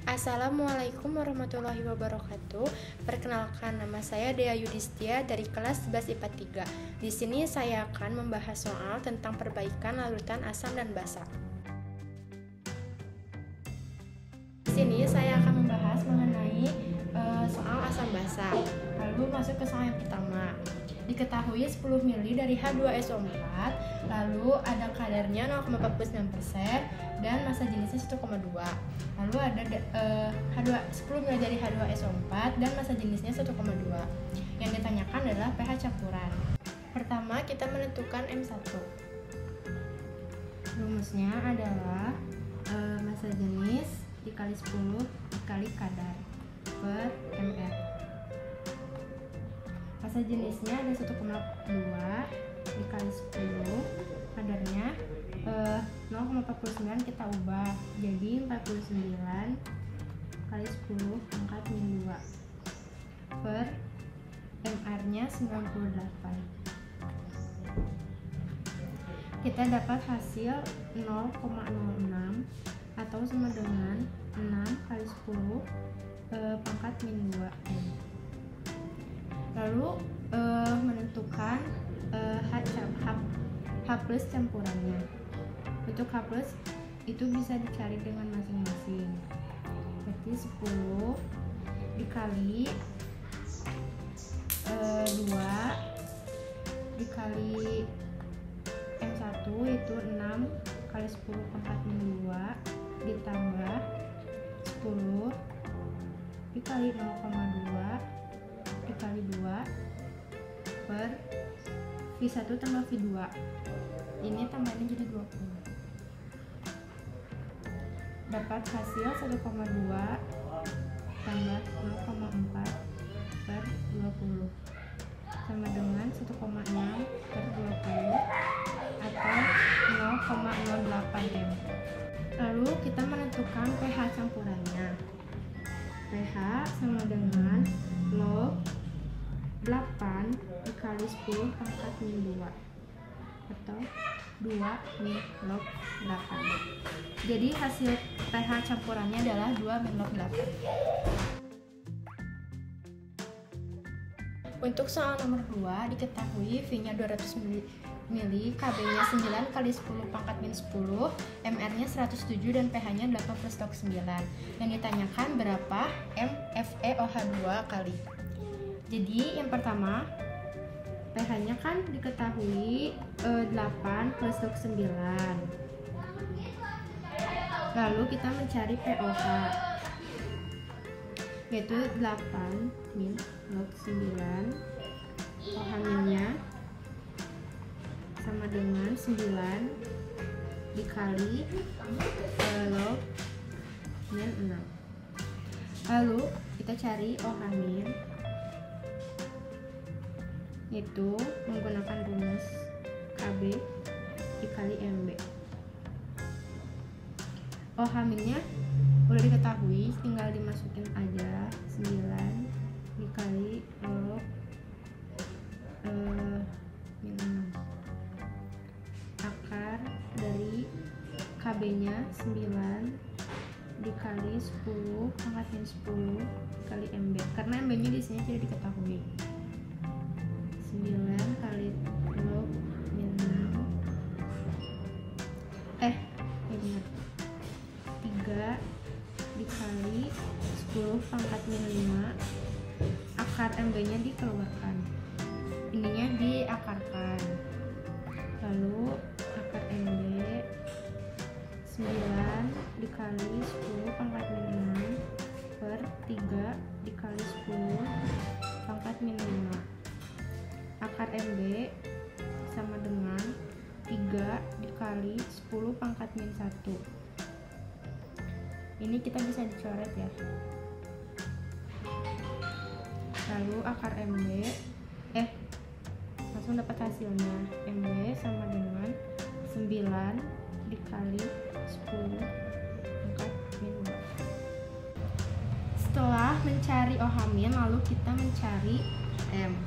Assalamualaikum warahmatullahi wabarakatuh. Perkenalkan, nama saya Dea Yudhistia dari kelas 11 IPA 3. Di sini saya akan membahas soal tentang perbaikan larutan asam dan basa. Di sini saya akan membahas mengenai soal asam basa. Lalu masuk ke soal yang pertama. Diketahui 10 ml dari H2SO4, lalu ada kadarnya 0,49% dan massa jenisnya 1,2. Lalu ada 10 ml dari H2SO4 dan massa jenisnya 1,2. Yang ditanyakan adalah pH campuran. Pertama, kita menentukan M1. Rumusnya adalah massa jenis dikali 10 dikali kadar per ml. Massa jenisnya ada 1,2 dikali 10, kadarnya 0,49 kita ubah jadi 49 kali 10 pangkat min 2 per MR nya 98. Kita dapat hasil 0,06 atau sama dengan 6 kali 10 pangkat min 2 M. Lalu menentukan H plus campurannya. Untuk H plus itu bisa dicari dengan masing-masing. Berarti 10 dikali 2 dikali M1 itu 6 kali 10 pangkat min 2 ditambah 10 dikali 0,2 dikali 2 per V1 tambah V2. Ini tambahnya jadi 20. Dapat hasil 1,2 tambah 0,4 per 20 sama dengan 1,6 per 20 atau 0,08 M. Lalu kita menentukan pH campurannya. pH sama dengan log 8 dikali 10 pangkat min 2 atau 2 min log 8. Jadi hasil pH campurannya adalah 2 min log 8. Untuk soal nomor 2, diketahui V-nya 200 ml, Kb-nya 9 kali 10 pangkat min 10, Mr-nya 107 dan pH-nya 8/9. Yang ditanyakan berapa MFeOH2 kali. Jadi yang pertama, pH-nya kan diketahui 8/9. Lalu kita mencari pOH, yaitu 8 min log 9. OH-nya sama dengan 9 dikali log min 6. Lalu kita cari OH-min, itu menggunakan rumus Kb dikali Mb. OH-nya udah diketahui, tinggal dimasukin aja 9 dikali log min 6. Akar dari Kb-nya 9 dikali 10 pangkat min 10 kali Mb, karena Mb-nya di sini tidak diketahui. 9 kali log min 6 benar, 3 dikali 10 pangkat min 5. Akar MB nya dikeluarkan, ininya diakarkan. Lalu akar MB 9 dikali 10 pangkat min 6 per 3 dikali 10 pangkat min 5. Akar MB sama dengan 3 dikali 10 pangkat min 1. Ini kita bisa dicoret ya. Lalu akar MB langsung dapat hasilnya. MB sama dengan 9 dikali 10 pangkat min 2. Setelah mencari OH-min, lalu kita mencari M.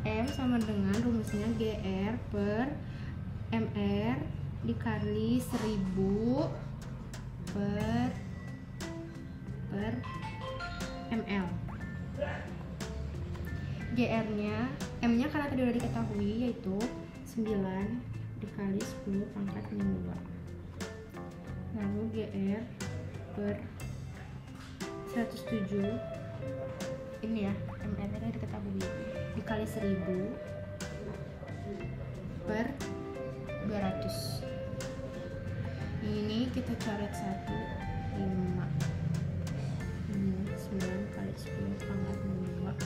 M sama dengan rumusnya GR per MR dikali 1000 per per ml. GR-nya, M-nya karena tadi udah diketahui yaitu 9 dikali 10 pangkat min 2. Lalu GR per 107, ini ya, ml-nya tadi diketahui, dikali 1000 per 200. Ini kita coret 1, 5. Ini 9 kali 10 pangkat min 2.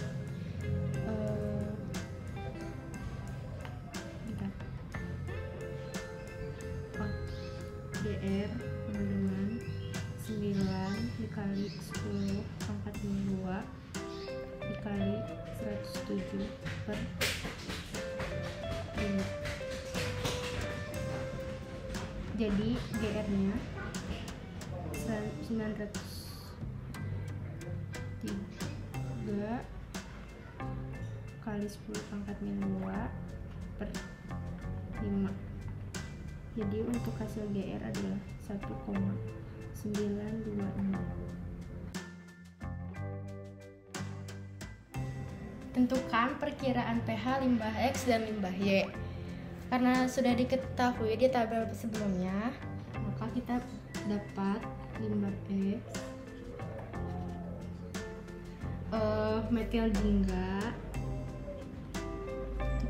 GR dengan 9 dikali 10 pangkat min 2 dikali 107 per 5. Jadi GR-nya 903 kali 10 pangkat min 2 per 5. Jadi untuk hasil GR adalah 1,926. Tentukan perkiraan pH limbah X dan limbah Y. Karena sudah diketahui di tabel sebelumnya, maka kita dapat limbah X, metil jingga,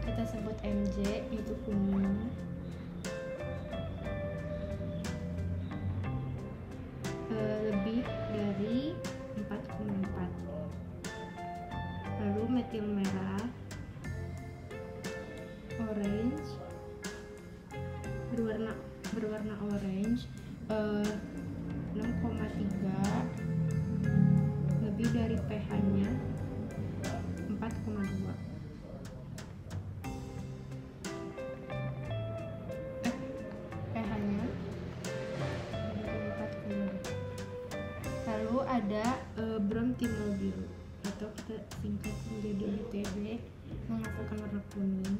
kita sebut Mj, itu kuning, lebih dari 4,4. Lalu metil merah, orange, berwarna orange, 6,3, lebih dari pH-nya 4,2. pH-nya 4,2. Lalu ada bromtimol biru, atau kita singkat menjadi BTB, menghasilkan warna kuning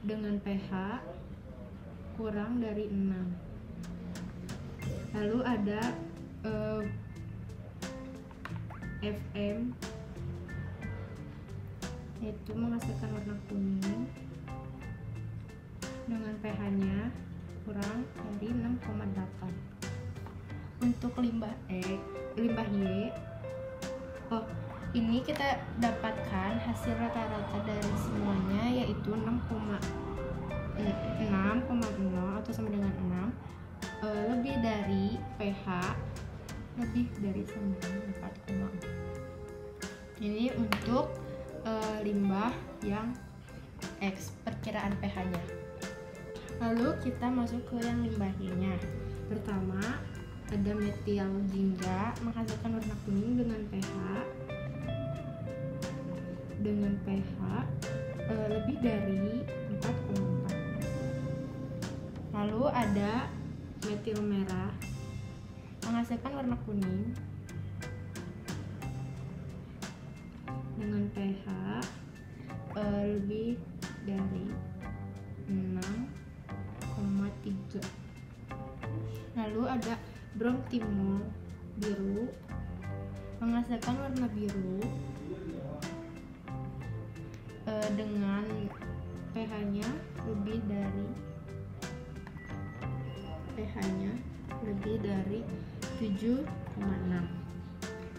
dengan pH kurang dari 6. Lalu ada FM, yaitu menghasilkan warna kuning dengan pH-nya kurang dari 6,8. Untuk limbah Y, ini kita dapatkan hasil rata-rata dari semuanya yaitu 6,0 atau sama dengan 6, lebih dari pH lebih dari 4,4. Ini untuk limbah yang X, perkiraan pH-nya. Lalu kita masuk ke yang limbah Y-nya. Pertama ada metil jingga, menghasilkan warna kuning dengan pH lebih dari 4,4. Lalu ada metil merah, menghasilkan warna kuning dengan pH lebih dari 6,3. Lalu ada bromtimol biru, menghasilkan warna biru dengan pH-nya lebih dari 7,6.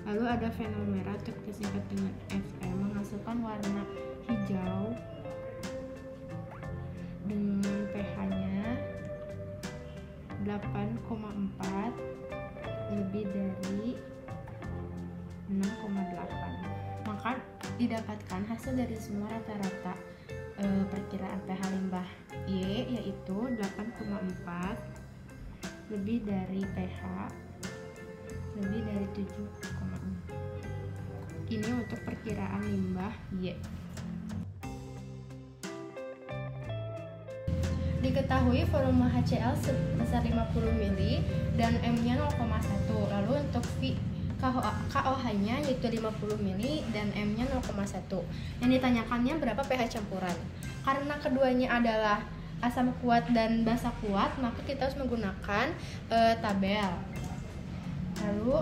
Lalu ada fenol merah, atau kita singkat dengan FM, menghasilkan warna hijau dengan pH-nya 8,4, lebih dari 6,8. Maka didapatkan hasil dari semua rata-rata perkiraan pH limbah Y yaitu 8,4, lebih dari pH lebih dari 7,6. Ini untuk perkiraan limbah Y. Diketahui volume HCl sebesar 50 ml dan M-nya 0,1. Lalu untuk KOH-nya yaitu 50 ml dan M-nya 0,1. Yang ditanyakannya berapa pH campuran. Karena keduanya adalah asam kuat dan basa kuat, maka kita harus menggunakan tabel. Lalu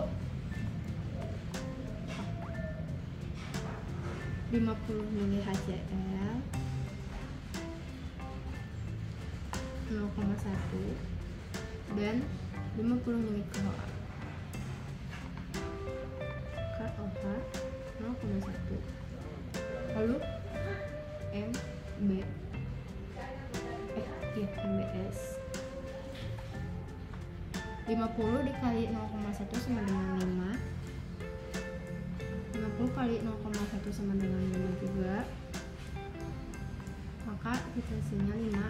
50 ml HCl 0,1 dan 50 ml KOH 0,1. Lalu MBS 50 dikali 0,1 sama dengan 5. 50 kali 0,1 sama dengan 5 juga, maka hitungannya 5.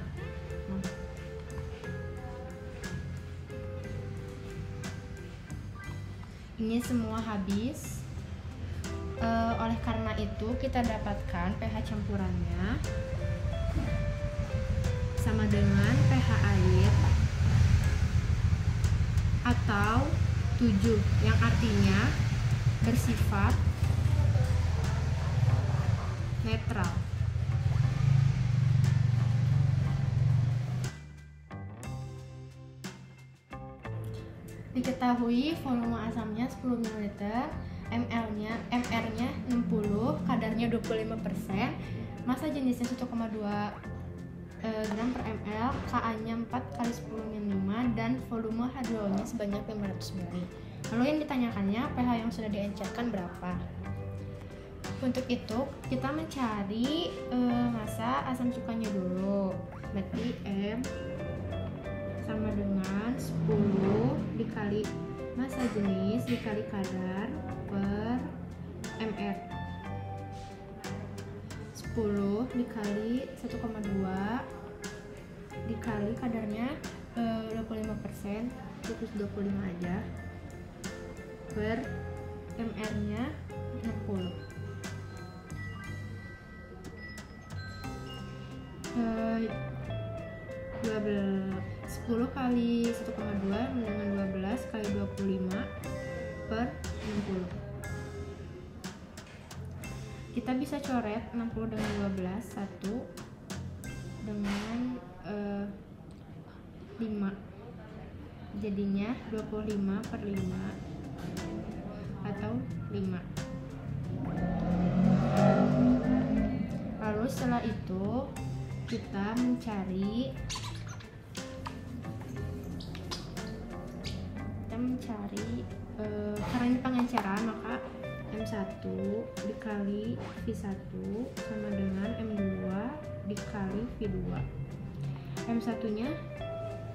Ini semua habis. Oleh karena itu kita dapatkan pH campurannya sama dengan pH air atau 7, yang artinya bersifat netral. Diketahui volume asamnya 10 ml, mr-nya 60, kadarnya 25%, massa jenisnya 1,2 gram per ml, Ka-nya 4 kali 10 min 5, dan volume H2O-nya sebanyak 500 ml. Lalu yang ditanyakannya pH yang sudah diencerkan berapa? Untuk itu kita mencari massa asam cukanya dulu. Berarti M sama dengan 10 dikali massa jenis dikali kadar per mr. 10 dikali 1,2 dikali kadarnya 25%, cukup 25 aja, per mr-nya 60. 10 kali 1,2 dengan 12 kali 25 per 60. Kita bisa coret 60 dengan 12, 1 dengan 5, jadinya 25 per 5 atau 5. Lalu setelah itu kita mencari karena ini pengenceran, maka M1 dikali V1 sama dengan M2 dikali V2. M1 nya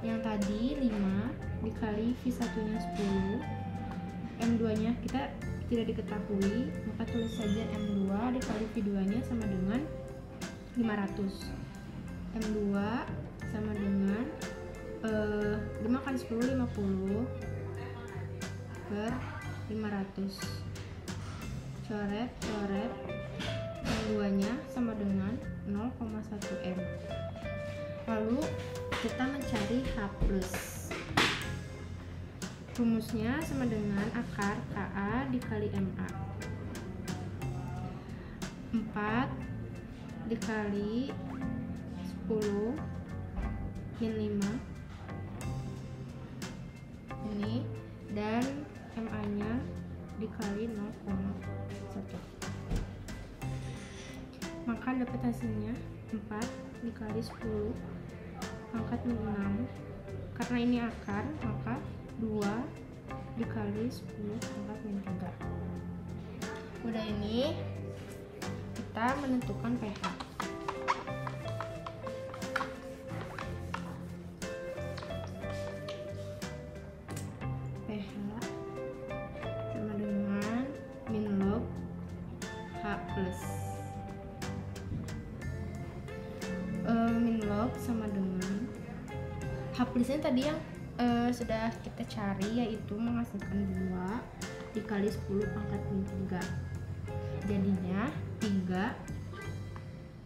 yang tadi 5 dikali V1 nya 10, M2 nya kita tidak diketahui, maka tulis saja M2 dikali V2 nya sama dengan 500. M2 sama dengan 5 kali 10 50 per 500. Coret yang 2 nya sama dengan 0,1 M. Lalu kita mencari H+. Rumusnya sama dengan akar Ka dikali Ma. 4 dikali 10 min 5 ini, dan Ma nya dikali 0,1, maka dapat hasilnya 4 dikali 10 pangkat min 6. Karena ini akar, maka 2 dikali 10 pangkat min 3. Udah, ini kita menentukan pH. pH sama dengan min log H+. Min log sama dengan H+-nya tadi yang sudah kita cari, yaitu menghasilkan 2 dikali 10 pangkat min 3, jadinya 3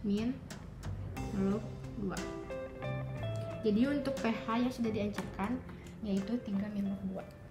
min log 2. Jadi untuk pH yang sudah diencerkan yaitu 3 min log 2.